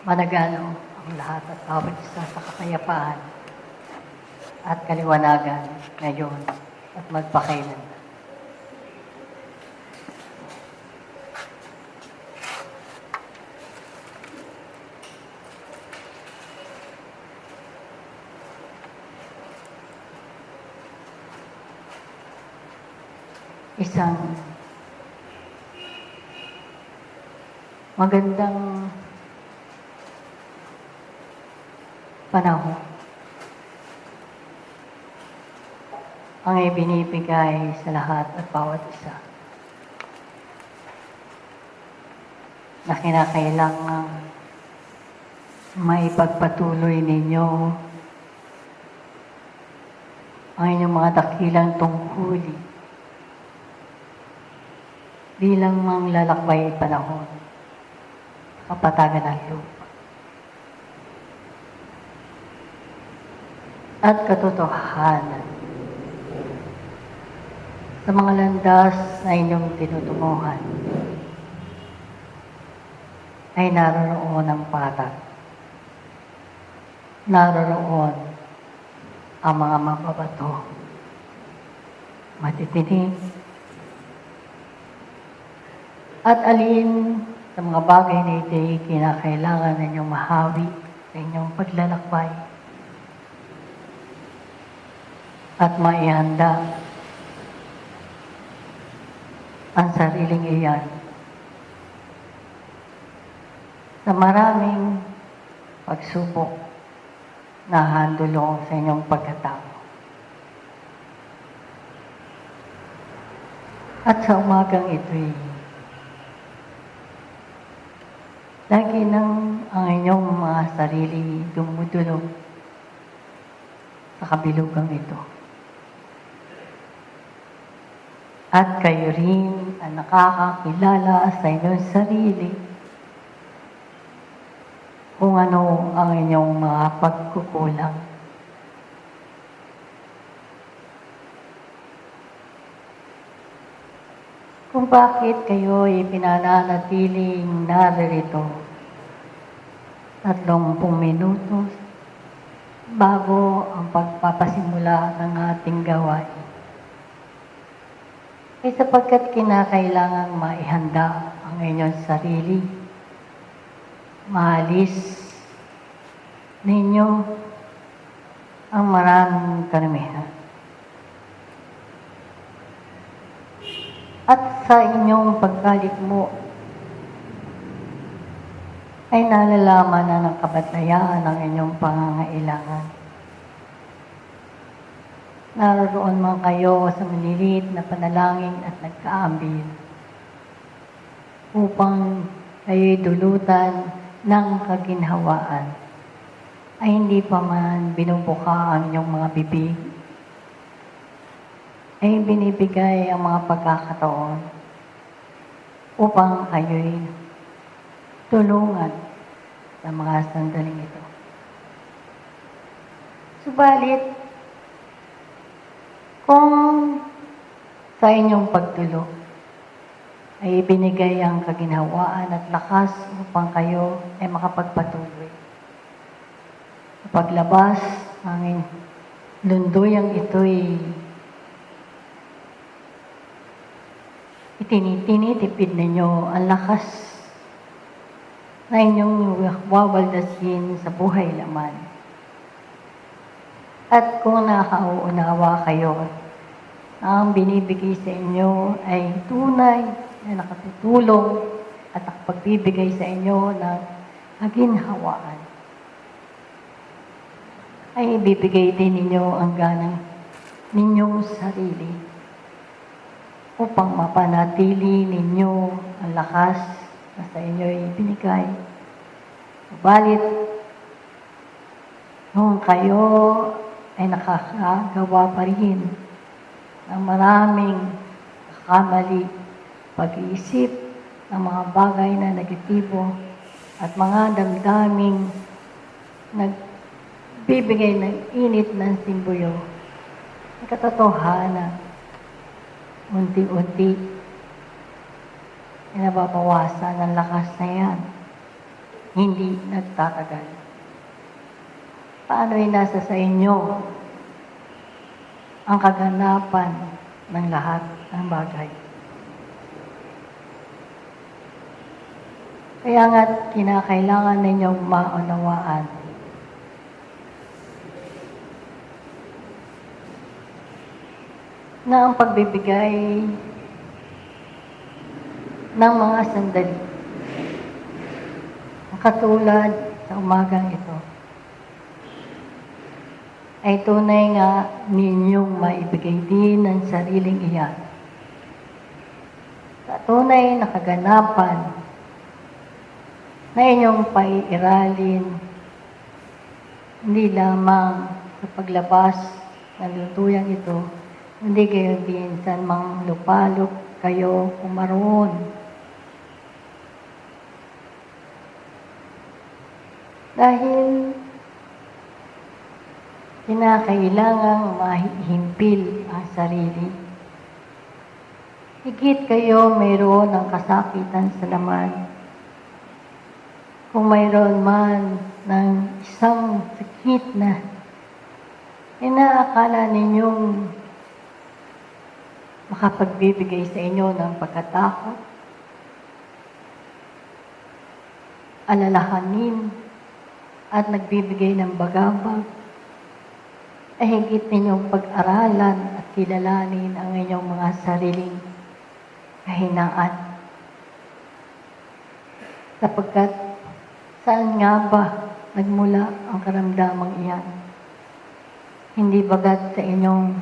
managano ang lahat at bawat isa sa kapayapaan at kaliwanagan ngayon at magpakailan. Isang magandang panahon ang ibinibigay sa lahat at bawat isa na kinakailangan maipagpatuloy ninyo ang inyong mga dakilang tungkulin bilang manglalakbay panahon, kapatagan ng lupa. At katotohanan sa mga landas na inyong tinutunguhan ay naroroon ang patag. Naroroon ang mga mababato, matitinig, at alin sa mga bagay na ito'y kinakailangan ninyong mahawi sa inyong paglalakbay at maihanda ang sariling iyan sa maraming pagsubok na handulong sa inyong pagkatao. At sa umagang ito'y lagi nang ang inyong mga sarili dumudulog sa kabilugang ito. At kayo rin ang nakakakilala sa inyong sarili kung ano ang inyong mga pagkukulang. Kung bakit kayo ay pinananatiling naririto 30 minutos bago ang pagpapasimula ng ating gawain. Ay sapagkat kinakailangang maihanda ang inyong sarili, maalis ninyo ang maraming karamihan. At sa inyong pagbalik mo, ay nalalaman na ng kabatayaan ang inyong pangangailangan. Naroon man kayo sa maliliit na panalangin at nagkaambil upang kayo'y dulutan ng kaginhawaan, ay hindi pa man binubuka ang inyong mga bibig, ay binibigay ang mga pagkakataon upang kayo'y tulungan sa mga sandaling ito. Subalit, kung sa inyong pagtulog ay ibinigay ang kaginhawaan at lakas upang kayo ay makapagpatuloy. Sa paglabas, ang lunduyang ito'y itinitipid ninyo ang lakas na inyong wawaldasin sa buhay laman. At kung nakauunawa kayo, ang binibigay sa inyo ay tunay na nakatutulong at pagbibigay sa inyo ng kaginhawaan, ay ibibigay din ninyo ang ganang ninyong sarili upang mapanatili ninyo ang lakas na sa inyo ay binigay. Subalit, kung kayo ay nakakagawa pa rin ng maraming kamali, pag-iisip ng mga bagay na negatibo at mga damdaming nagbibigay ng init ng simbuyo, ang katotohanan, unti-unti ay nababawasan ang lakas na yan. hindi nagtatagal. Paano'y nasa sa inyo ang kaganapan ng lahat ng bagay. Kaya nga't kinakailangan ninyong maunawaan na ang pagbibigay ng mga sandali, katulad sa umagang ito, ay tunay nga ninyong maibigay din ang sariling iyan. Sa tunay na kaganapan na inyong paiiralin, hindi lamang sa paglabas ng lutuyang ito, hindi kayo minsan mang lupalop kayo kumaroon. Dahil kinakailangang mahihimpil ang sarili. Higit kayo mayroon ng kasakitan sa laman. Kung mayroon man ng isang sakit na inaakala ninyong makapagbibigay sa inyo ng pagkatakot, alalahanin, at nagbibigay ng bagabag, ay higit ninyong pag-aralan at kilalanin ang inyong mga sariling kahinaan. Sapagkat saan nga ba nagmula ang karamdamang iyan? Hindi bagat sa inyong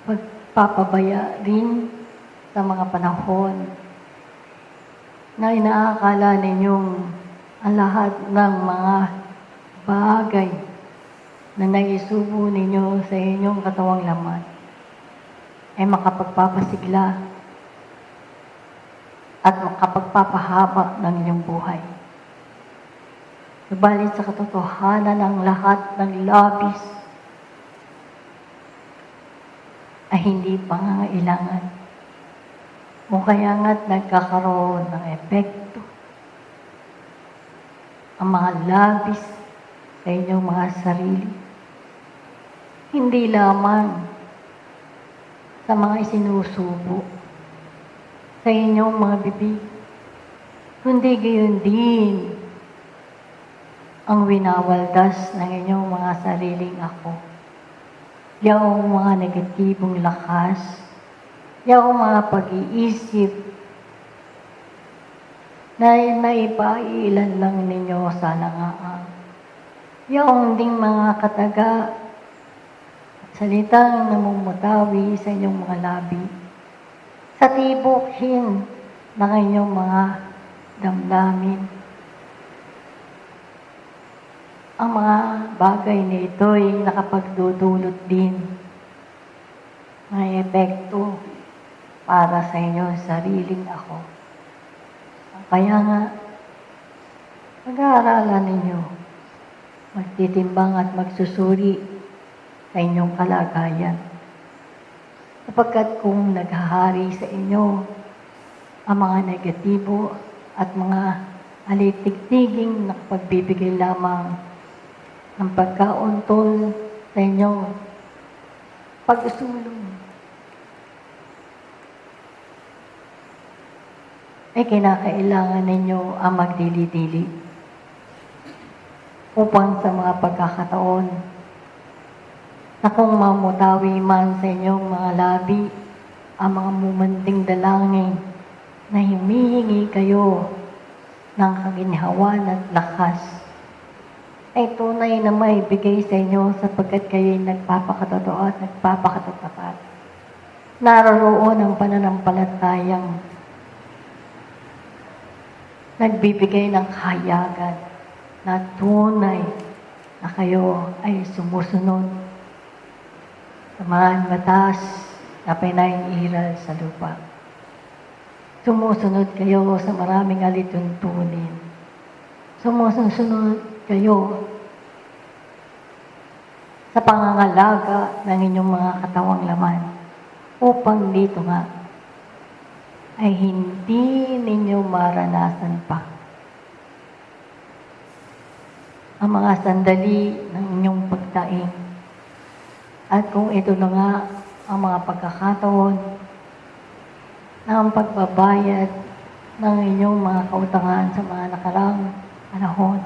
pagpapabaya rin sa mga panahon na inaakala ninyong ang lahat ng mga bagay na naisubo ninyo sa inyong katawang laman ay makapagpapasigla at makapagpapahaba ng inyong buhay. Subalit sa katotohanan ng lahat ng labis ay hindi pangangailangan. O kaya nga't nagkakaroon ng epekto ang mga labis sa inyong mga sarili. Hindi lamang sa mga isinusubo sa inyong mga bibig, kundi gayon din ang winawaldas ng inyong mga sariling ako. Yung mga negatibong lakas, yung mga pag-iisip na naipailan lang ninyo sana nga yung ding mga kataga at salitang namumutawi sa inyong mga labi sa tibukin ng inyong mga damdamin. Ang mga bagay na ito ay nakapagdudulot din ng epekto para sa inyong sariling ako. Kaya nga, mag-aaralan ninyo, magtitimbang at magsusuri sa inyong kalagayan. Sapagkat kung naghahari sa inyo ang mga negatibo at mga alitigtiging nakapagbibigay lamang ng pagkauntol sa inyong pag-usulong, ay kinakailangan ninyo ang magdili-dili upang sa mga pagkakataon na kung mamutawi man sa inyong mga labi ang mga mumanding dalangin na humihingi kayo ng kaginhawan at lakas, ay tunay na maibigay sa inyo sapagkat kayo'y nagpapakatotoo at nagpapakatatapat. Naroon ang pananampalatayang nagbibigay ng kahayagan na tunay na kayo ay sumusunod sa mga batas na pinaiiral sa lupa. Sumusunod kayo sa maraming alituntunin. Sumusunod kayo sa pangangalaga ng inyong mga katawang laman upang dito nga ay hindi ninyo maranasan pa ang mga sandali ng inyong pagdaing. At kung ito na nga ang mga pagkakataon na ang pagbabayad ng inyong mga kautangan sa mga nakaraang panahon,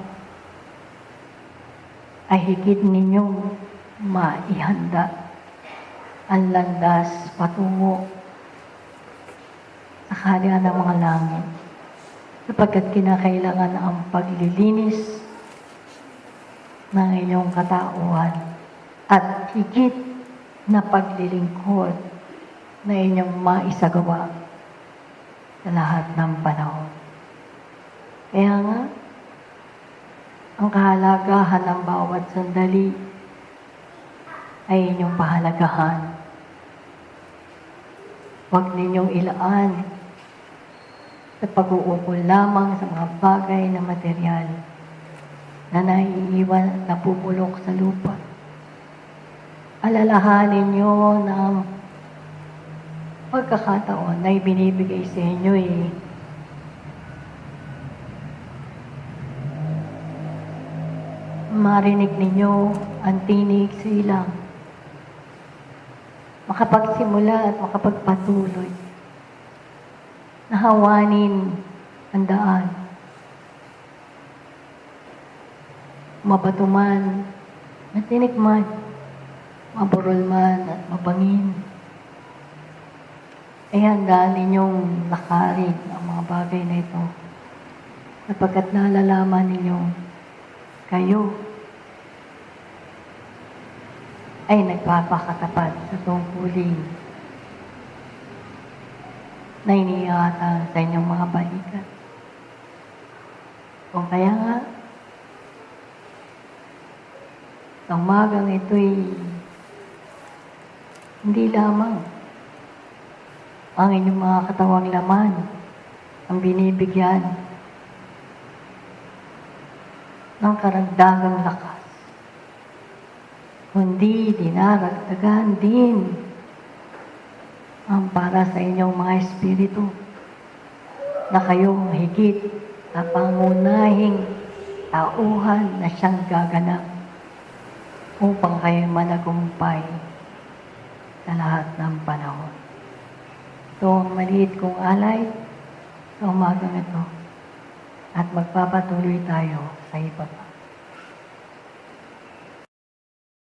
ay higit ninyong maihanda ang landas patungo sa kaharian ng mga langit, sapagkat kinakailangan ang paglilinis ng inyong katauhan at higit na paglilingkod na inyong maisagawa sa lahat ng panahon. Kaya nga, ang kahalagahan ng bawat sandali ay inyong pahalagahan. Huwag ninyong ilaan sa pag-uukol lamang sa mga bagay na material na naiiwan at napupulok sa lupa. Alalahanin nyo na ang pagkakataon na ibinibigay sa inyo marinig ninyo ang tinig sa ilang, makapagsimula at makapagpatuloy, nahawanin ang daan, mabato man, matinik man, maburol man at mabangin, ay handa ninyong lakarin ang mga bagay na ito, sapagkat nalalaman ninyong kayo ay nagpapakatapat sa tungkulin na iniingatan sa inyong mga balikat. Kung kaya nga, sa umagang ito'y hindi lamang ang inyong mga katawang laman ang binibigyan ng karagdagang lakas, kundi dinaragdagan din ang para sa inyong mga espiritu na kayong higit na pangunahing tauhan na siyang gaganap upang kayo managumpay sa lahat ng panahon. Ito ang maliit kong alay sa umagang ito at magpapatuloy tayo sa iba pa.